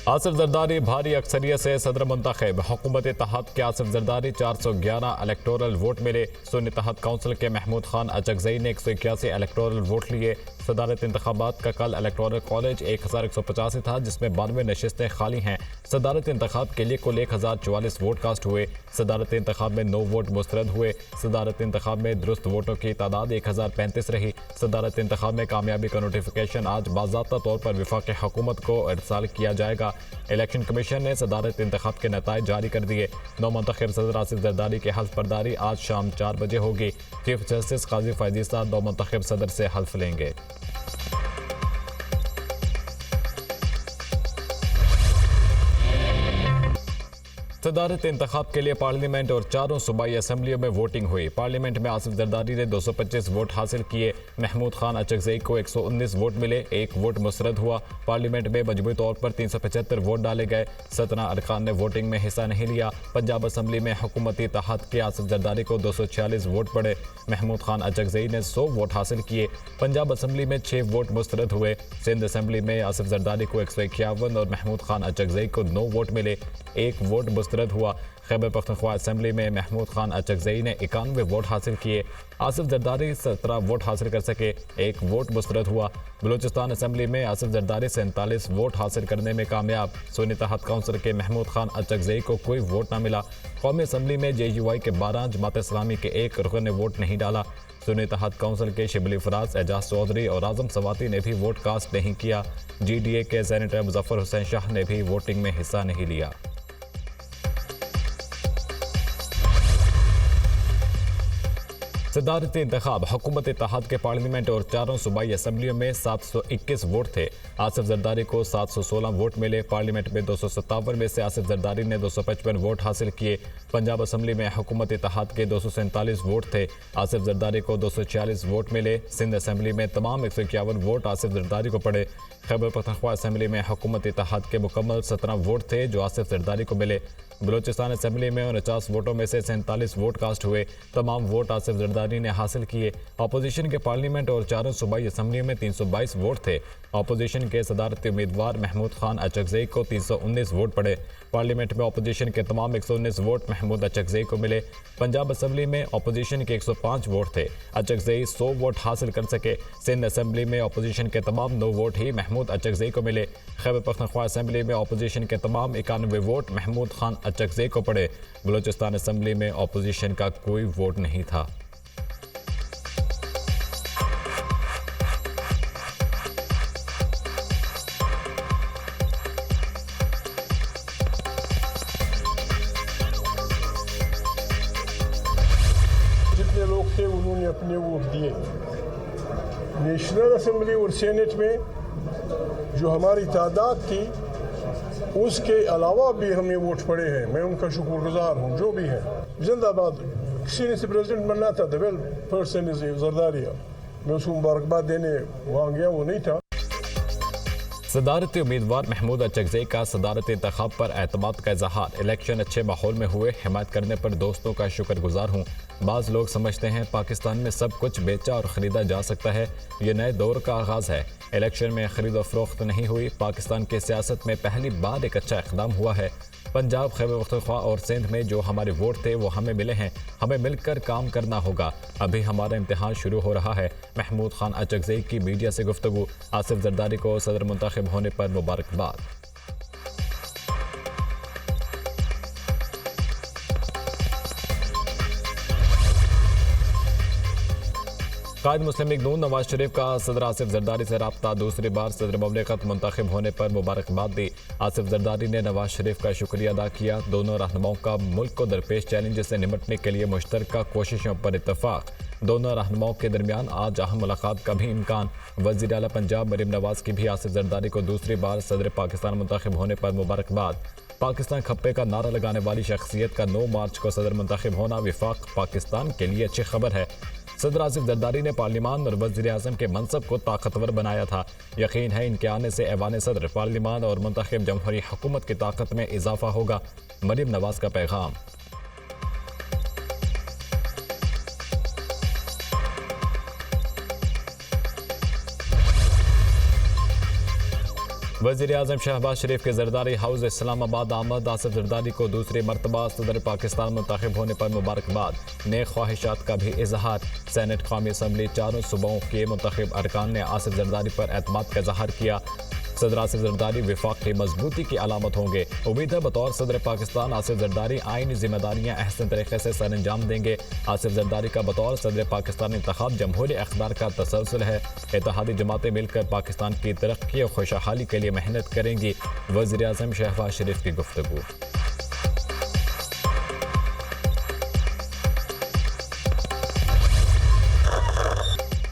आसिफ जरदारी भारी अक्सरियत से सदर मुंतखब। हुकूमत इत्तेहाद के आसिफ जरदारी 411 इलेक्टोरल वोट मिले। सुन्नी इत्तेहाद काउंसिल के महमूद खान अचकजई ने 181 इलेक्टोरल वोट लिए। सदारत इंतखाबात का कल इलेक्टोरल कॉलेज 1185 था, जिसमें 92 नशिस्तें खाली हैं। सदारत इंतखाब के लिए कुल 1044 वोट कास्ट हुए। सदारत इंतखाब में 9 वोट मुस्तरद हुए। सदारत इंतखाब में दुरुस्त वोटों की तादाद 1035 रही। सदारत इंतखाब में कामयाबी का नोटिफिकेशन आज बाज़ाब्ता तौर पर वफाकी हुकूमत को इरसाल किया जाएगा। इलेक्शन कमीशन ने सदारत इंतखाब के नताइज जारी कर दिए। नौ मुंतखब सदर आसिफ जरदारी की हल्फ बर्दारी आज शाम 4 बजे होगी। चीफ जस्टिस काजी फैजी साहब नौ मुंतखब सदर से हल्फ लेंगे। सदारत इंतखाब के लिए पार्लियामेंट और चारों सूबाई असम्बलियों में वोटिंग हुई। पार्लियामेंट में आसिफ जरदारी ने 225 वोट हासिल किए। महमूद खान अचकजई को 119 वोट मिले, 1 वोट मुस्तरद हुआ। पार्लियामेंट में मजमूई तौर पर 375 वोट डाले गए। 17 अरकान ने वोटिंग में हिस्सा नहीं लिया। पंजाब असम्बली में हुकूमती इत्तेहाद के आसिफ जरदारी को 246 वोट पड़े। महमूद खान अचकजई ने 100 वोट हासिल किए। पंजाब असम्बली में 6 वोट मुस्तरद हुए। सिंध असम्बली में आसिफ जरदारी को 151 और महमूद खान अचकजई को 9 वोट मिले, 1 वोट मुस्तरद हुआ। खैबर पख्तूनख्वा असम्बली में महमूद खान अचकजई ने 91 वोट हासिल किए। आसिफ जरदारी 17 वोट हासिल कर सके, 1 वोट मुस्तरद हुआ। बलूचिस्तान असम्बली में आसिफ जरदारी 47 वोट हासिल करने में कामयाब। सुन्नी इत्तेहाद काउंसिल के महमूद खान अचकजई को कोई वोट न मिला। कौमी असम्बली में JUI के 12, जमात इस्लामी के 1 रुकन ने वोट नहीं डाला। सुन्नी इत्तेहाद काउंसिल के शिबली फराज, एजाज चौधरी और आजम सवाती ने भी वोट कास्ट नहीं किया। GDA के सेनेटर मुजफ्फर हुसैन शाह ने भी वोटिंग में हिस्सा नहीं लिया। सदारती इंतखाब। हुकूमत इत्तेहाद के पार्लियामेंट और चारों सूबाई असम्बलियों में 721 वोट थे। आसिफ जरदारी को 716 वोट मिले। पार्लियामेंट में 257 में से आसिफ जरदारी ने 255 वोट हासिल किए। पंजाब असम्बली में हुकूमत इत्तेहाद के 247 वोट थे। आसिफ जरदारी को 246 वोट मिले। सिंध असम्बली में तमाम 151 वोट आसिफ जरदारी को पड़े। खैबर पख्तूनख्वा असम्बली में हुकूमत इत्तेहाद के मुकम्मल 17 वोट थे जो आसिफ जरदारी को मिले। बलूचिस्तान असम्बली में 49 वोटों में से 47 वोट कास्ट हुए। तमाम वोट आसिफ जरदारी ने हासिल किए। अपोजिशन के पार्लियामेंट और चारों सूबाई असम्बलियों में 322 वोट थे। अपोजिशन के सदारती उम्मीदवार महमूद खान अचकजई को 319 वोट पड़े। पार्लियामेंट में अपोजिशन के तमाम 119 वोट महमूद अचकजई को मिले। पंजाब असम्बली में अपोजिशन के 105 वोट थे। अचकजई 100 वोट हासिल कर सके। सिंध असम्बली में अपोजिशन के तमाम 9 वोट ही महमूद अचकजई को मिले। खैबर पख्तूनख्वा असम्बली में अपोजिशन के तमाम 91 वोट महमूद खान अचकजई को पड़े। बलूचिस्तान असम्बली में अपोजिशन का कोई वोट नहीं था। जितने लोग थे उन्होंने अपने वोट दिए। नेशनल असेंबली और सेनेट में जो हमारी तादाद थी उसके अलावा भी हमें वोट पड़े हैं। मैं उनका शुक्रगुजार हूँ जो भी है। जिंदाबाद। किसी ने से प्रेसिडेंट बनना था, द वेल पर्सन इज जरदारिया। मैं उसको मुबारकबाद देने वहाँ गया, वो नहीं था। सदारती उम्मीदवार महमूद अचकजई का सदारती इंतखाब पर एतमाद का इजहार। इलेक्शन अच्छे माहौल में हुए, हिमायत करने पर दोस्तों का शुक्रगुजार हूँ। बाज़ लोग समझते हैं पाकिस्तान में सब कुछ बेचा और ख़रीदा जा सकता है। ये नए दौर का आगाज़ है। इलेक्शन में खरीद और फरोख्त नहीं हुई। पाकिस्तान की सियासत में पहली बार एक अच्छा इक़दाम हुआ है। पंजाब, खैबर पख्तूनख्वा और सिंध में जो हमारे वोट थे वो हमें मिले हैं। हमें मिलकर काम करना होगा। अभी हमारा इम्तिहान शुरू हो रहा है। महमूद खान अचकजई की मीडिया से गुफ्तगू। आसिफ जरदारी को सदर मुंतखब होने पर मुबारकबाद। कायद मुस्लिम लीग नून नवाज शरीफ का सदर आसिफ जरदारी से रब्ता। दूसरी बार सदर ममलिकत मुंतखब होने पर मुबारकबाद दी। आसिफ जरदारी ने नवाज शरीफ का शुक्रिया अदा किया। दोनों रहनुमाओं का मुल्क को दरपेश चैलेंज से निपटने के लिए मुश्तरका कोशिशों पर इत्तफाक। दोनों रहनुमाओं के दरमियान आज अहम मुलाकात का भी इम्कान। वज़ीर आला पंजाब मरीम नवाज की भी आसिफ जरदारी को दूसरी बार सदर पाकिस्तान मुंतखब होने पर मुबारकबाद। पाकिस्तान खप्पे का नारा लगाने वाली शख्सियत का 9 मार्च को सदर मुंतखब होना विफाक पाकिस्तान के लिए अच्छी खबर है। सदर आसिफ जरदारी ने पार्लियामान और वज़ीर आज़म के मनसब को ताकतवर बनाया था। यकीन है इनके आने से ऐवान सदर, पार्लियामान और मुंतखब जमहूरी हुकूमत की ताकत में इजाफा होगा। मरीम नवाज का पैगाम। वज़ीर आज़म शहबाज शरीफ के जरदारी हाउस इस्लामाबाद आमद। आसिफ जरदारी को दूसरी मरतबा सदर पाकिस्तान मुंतखब होने पर मुबारकबाद। नेक ख्वाहिशात का भी इजहार। सेनेट कौमी असम्बली चारों सूबों के मुंतखब अरकान ने आसिफ जरदारी पर एतमाद का इजहार किया। सदर आसिफ जरदारी विफाक की मजबूती की अलामत होंगे। उम्मीद है बतौर सदर पाकिस्तान आसिफ जरदारी आईनी जिम्मेदारियां अहसन तरीके से सर अंजाम देंगे। आसिफ जरदारी का बतौर सदर पाकिस्तान इंतखाब जमहूरी इक़्तिदार का तसलसल है। इत्तेहादी जमातें मिलकर पाकिस्तान की तरक्की और खुशहाली के लिए मेहनत करेंगी। वज़ीर आज़म शहबाज शरीफ की गुफ्तगू।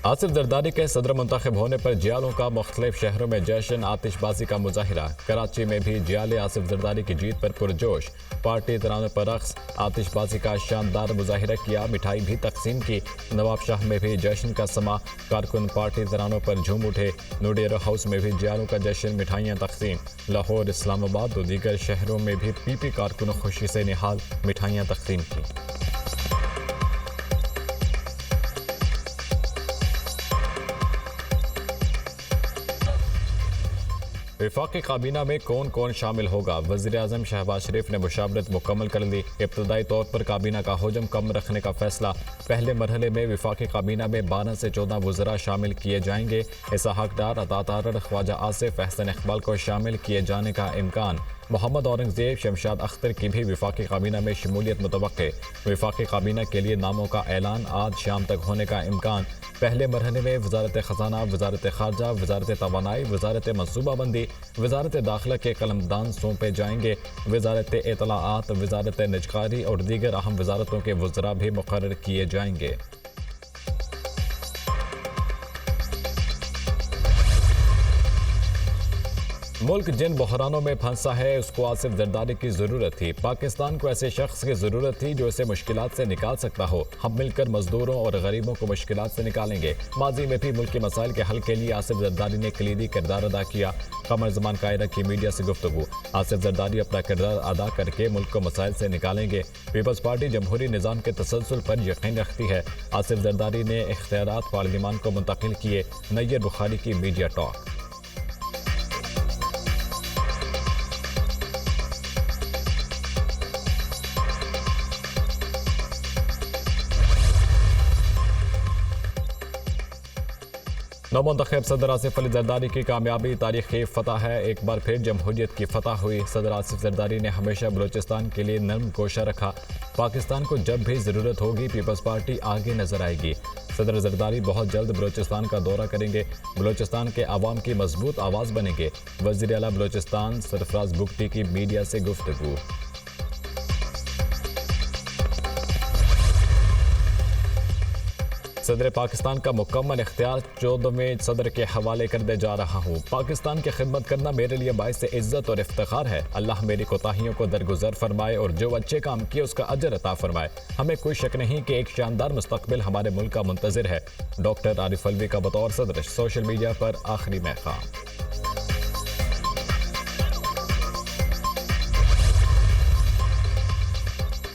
आसिफ जरदारी के सदर मुंतखब होने पर जियालों का मुख्तलिफ शहरों में जश्न, आतिशबाजी का मुजाहिरा। कराची में भी जियाले आसिफ जरदारी की जीत पर पुरजोश। पार्टी तरानों पर रक्स, आतिशबाजी का शानदार मुजाहिरा किया। मिठाई भी तकसीम की। नवाबशाह में भी जश्न का समा। कारकुन पार्टी तरानों पर झूम उठे। नूडियर हाउस में भी जियालों का जश्न, मिठाइयाँ तकसीम। लाहौर, इस्लामाबाद और दीगर शहरों में भी पीपी कारकुन खुशी से निहाल, मिठाइयाँ तकसीम की। वफाकी काबीना में कौन कौन शामिल होगा? वज़ीर आज़म शहबाज शरीफ ने मुशावरत मुकम्मल कर ली। इब्तदाई तौर पर काबीना का हुजम कम रखने का फैसला। पहले मरहले में वफाकी काबीना में 12 से 14 वज़रा शामिल किए जाएंगे। इसहाक डार, अता तारड़, ख्वाजा आसिफ, अहसन इकबाल को शामिल किए जाने का इम्कान। मोहम्मद औरंगजेब, शमशाद अख्तर की भी वफाकी काबीना में शमूलियत मुतवक्के। वफाकी काबीना के लिए नामों का ऐलान आज शाम तक होने का इम्कान। पहले मरहले में वजारत खजाना, वजारत खारजा, वजारत तवानाई, वजारत मनसूबाबंदी, वजारत दाखिला के कलमदान सौंपे जाएंगे। वजारत इतलाआत, वजारत निजकारी और दीगर अहम वजारतों के वज़रा भी मुकर्रर किए जाएंगे। मुल्क जिन बहरानों में फंसा है उसको आसिफ जरदारी की ज़रूरत थी। पाकिस्तान को ऐसे शख्स की ज़रूरत थी जो इसे मुश्किलात से निकाल सकता हो। हम मिलकर मजदूरों और गरीबों को मुश्किलात से निकालेंगे। माजी में भी मुल्क के मसाइल के हल के लिए आसिफ जरदारी ने कलीदी किरदार अदा किया। कमर ज़मान कायरा की मीडिया से गुफ्तगू। आसिफ जरदारी अपना किरदार अदा करके मुल्क को मसाइल से निकालेंगे। पीपल्स पार्टी जमहूरी निज़ाम के तसलसल पर यकीन रखती है। आसिफ जरदारी ने इख्तियारात पार्लियामान को मुंतकिल किए। नैयर बुखारी की मीडिया टॉक। नौमुंतखब सदर आसिफ अली जरदारी की कामयाबी तारीखी फतह है। एक बार फिर जमहूरियत की फतह हुई। सदर आसिफ जरदारी ने हमेशा बलूचिस्तान के लिए नर्म गोशा रखा। पाकिस्तान को जब भी ज़रूरत होगी पीपल्स पार्टी आगे नजर आएगी। सदर जरदारी बहुत जल्द बलूचिस्तान का दौरा करेंगे। बलूचिस्तान के अवाम की मजबूत आवाज़ बनेंगे। वज़ीर आला बलूचिस्तान सरफराज बुगटी की मीडिया से गुफ्तगू। सदर पाकिस्तान का मुकम्मल इख्तियार 14वें सदर के हवाले कर दे जा रहा हूँ। पाकिस्तान की खिदमत करना मेरे लिए बाइस इज्जत और इफ्तिखार है। अल्लाह मेरी कोताहियों को दरगुजर फरमाए और जो अच्छे काम किए उसका अजर अता फरमाए। हमें कोई शक नहीं कि एक शानदार मुस्तकबिल हमारे मुल्क का मुंतज़िर है। डॉक्टर आरिफ अलवी का बतौर सदर सोशल मीडिया पर आखिरी महकाम।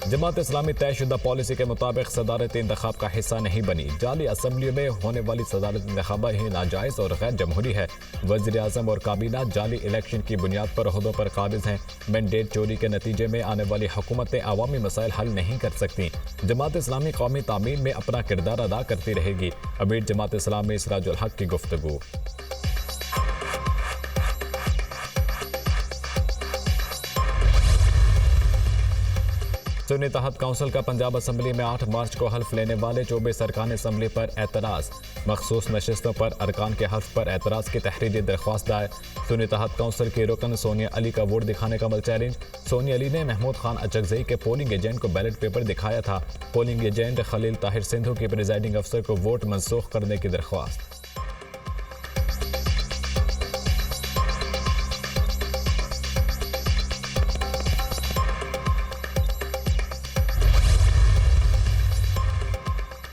जमात इस्लामी तयशुदा पॉलिसी के मुताबिक सदारती इंतखाब का हिस्सा नहीं बनी। जाली असम्बलियों में होने वाली सदारती इंतखाब ही नाजायज़ और गैर जमहूरी है। वज़ीर आज़म और काबीना जाली इलेक्शन की बुनियाद पर ओहदों पर काबिज हैं। मैंडेट चोरी के नतीजे में आने वाली हुकूमतें अवामी मसाइल हल नहीं कर सकती। जमात इस्लामी कौमी तामीर में अपना किरदार अदा करती रहेगी। अमीर जमात इस्लामी सिराजुल हक की गुफ्तगू। सुन्नी तहत काउंसिल का पंजाब असम्बली में 8 मार्च को हल्फ लेने वाले 24 अरकान असम्बली पर एतराज़। मखसूस नशिस्तों पर अरकान के हल्फ पर एतराज़ की तहरीरी दरख्वास्त दायर। सुन्नी तहत काउंसिल की रुकन सोनिया अली का वोट दिखाने का अमल चैलेंज। सोनिया अली ने महमूद खान अचकज़ई के पोलिंग एजेंट को बैलेट पेपर दिखाया था। पोलिंग एजेंट खलील ताहिर सिंधु की प्रिजाइडिंग अफसर को वोट मनसूख करने की दरख्वास्त।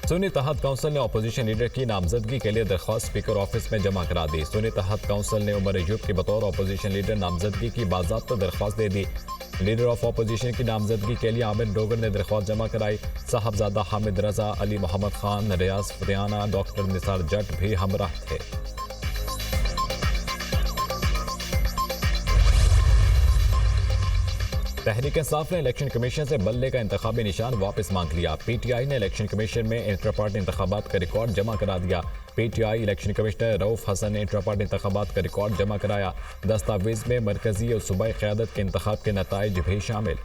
सुन्नी तहत काउंसिल ने अपोजिशन लीडर की नामजदगी के लिए दरख्वास्त स्पीकर ऑफिस में जमा करा दी। सुन्नी तहत काउंसिल ने उमर अयूब की बतौर अपोजिशन लीडर नामजदगी की बाज़ाब्ता दरख्वास्त दे दी। लीडर ऑफ अपोजिशन की नामजदगी के लिए आमिर डोगर ने दरख्वास्त जमा कराई। साहबजादा हामिद रजा, अली मोहम्मद खान, रियाज फतियाना, डॉक्टर निसार जट भी हमराह थे। तहरीक इंसाफ ने इलेक्शन कमीशन से बल्ले का इंतखाबी निशान वापस मांग लिया। पीटीआई ने इलेक्शन कमीशन में इंटर पार्टी इंतखाबात का रिकॉर्ड जमा करा दिया। पीटीआई इलेक्शन कमिश्नर रऊफ हसन ने इंटर पार्टी इंतखाबात का रिकॉर्ड जमा कराया। दस्तावेज में मरकजी और सूबाई क़यादत के इंतखाब के नताइज भी शामिल।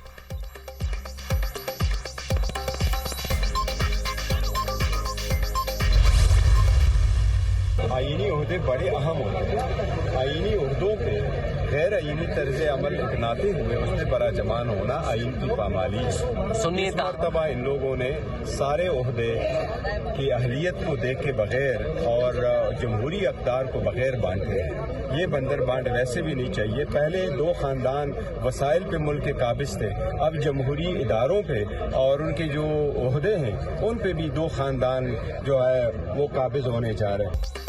आईनी ओहदे बड़े अहम होते हैं। आईनी ओहदों पे गैर आईनी तर्ज अमल अपनाते हुए उस पर बराजमान होना आइन की पामाली है। सुनिए इस मरतबा इन लोगों ने सारे ओहदे की अहलियत को देखे बगैर और जमहूरी अक़दार को बगैर बांटे हैं। ये बंदर बांट वैसे भी नहीं चाहिए। पहले दो ख़ानदान वसाइल पे मुल्क के काबिज थे, अब जमहूरी इदारों पे और उनके जो ओहदे हैं उन पे भी दो ख़ानदान जो है वो काबिज होने जा रहे हैं।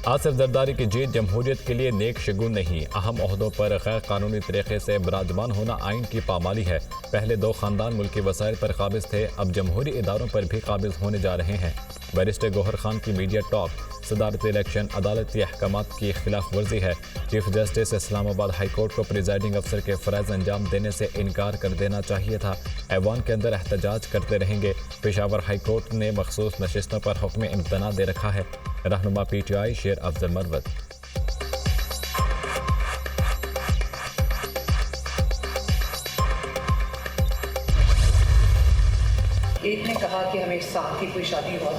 आसिफ जरदारी की जीत जमहूरियत के लिए नेक शगुन नहीं। अहम ओहदों पर गैर कानूनी तरीके से बराजमान होना आइन की पामाली है। पहले दो खानदान मुल्की वसाइल पर काबिज थे, अब जमहूरी इदारों पर भी काबिज होने जा रहे हैं। बैरिस्टर गौहर खान की मीडिया टॉक, सदारती इलेक्शन अदालती अहकामात की खिलाफ वर्जी है। Chief justice Islamabad high court को प्रिजाइडिंग अफसर के फ़राइज़ अंजाम देने से इनकार कर देना चाहिए था। ऐवान के अंदर एहतजाज करते रहेंगे। पेशावर हाई कोर्ट ने मखसूस नशिस्तों पर हुक्म इम्तना दे रखा है। रहनुमा पीटीआई शेर अफजल मरवत। एक ने कहा कि हमें साथ की कोई शादी हुआ,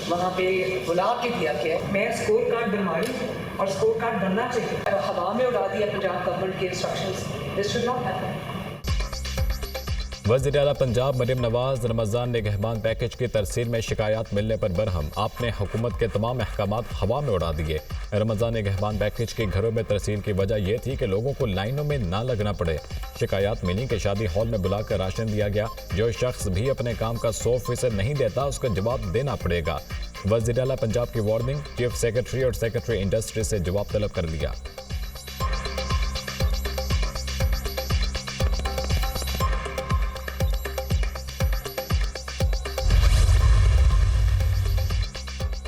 वहाँ पे बुला के दिया गया। मैं स्कोर कार्ड बनवाई और स्कोर कार्ड बनना चाहिए। हवा में उड़ा दिया पंजाब गवर्नमेंट के instructions. This should not happen. वज़ीर आला पंजाब मरीम नवाज रमज़ान निगहबान पैकेज की तरसील में शिकायत मिलने पर बरहम। आपने हुकूमत के तमाम अहकामात हवा में उड़ा दिए। रमज़ान निगहबान पैकेज के घरों में तरसील की वजह यह थी कि लोगों को लाइनों में ना लगना पड़े। शिकायत मिली कि शादी हॉल में बुलाकर राशन दिया गया। जो शख्स भी अपने काम का 100% नहीं देता उसका जवाब देना पड़ेगा। वज़ीर आला पंजाब की वार्निंग, चीफ सेक्रेटरी और सेक्रेटरी इंडस्ट्री से जवाब तलब कर लिया।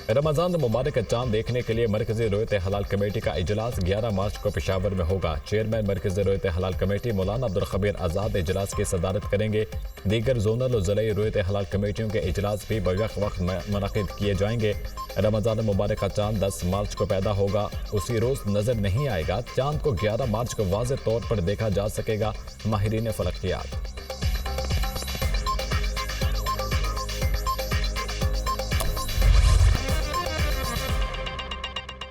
रमज़ान मुबारक का चांद देखने के लिए मरकजी रोयत हलाल कमेटी का इजलास 11 मार्च को पेशावर में होगा। चेयरमैन मरकजी रोयत हलाल कमेटी मौलाना अब्दुल खबीर आज़ाद इजलास की सदारत करेंगे। दीगर जोनल और ज़िले रोयत हलाल कमेटियों के इजलास भी बवक्त मुनक़िद किए जाएंगे। रमज़ान मुबारक का चांद 10 मार्च को पैदा होगा, उसी रोज़ नज़र नहीं आएगा। चांद को 11 मार्च को वाज़ेह तौर पर देखा जा सकेगा। माहिरीन फलकियात।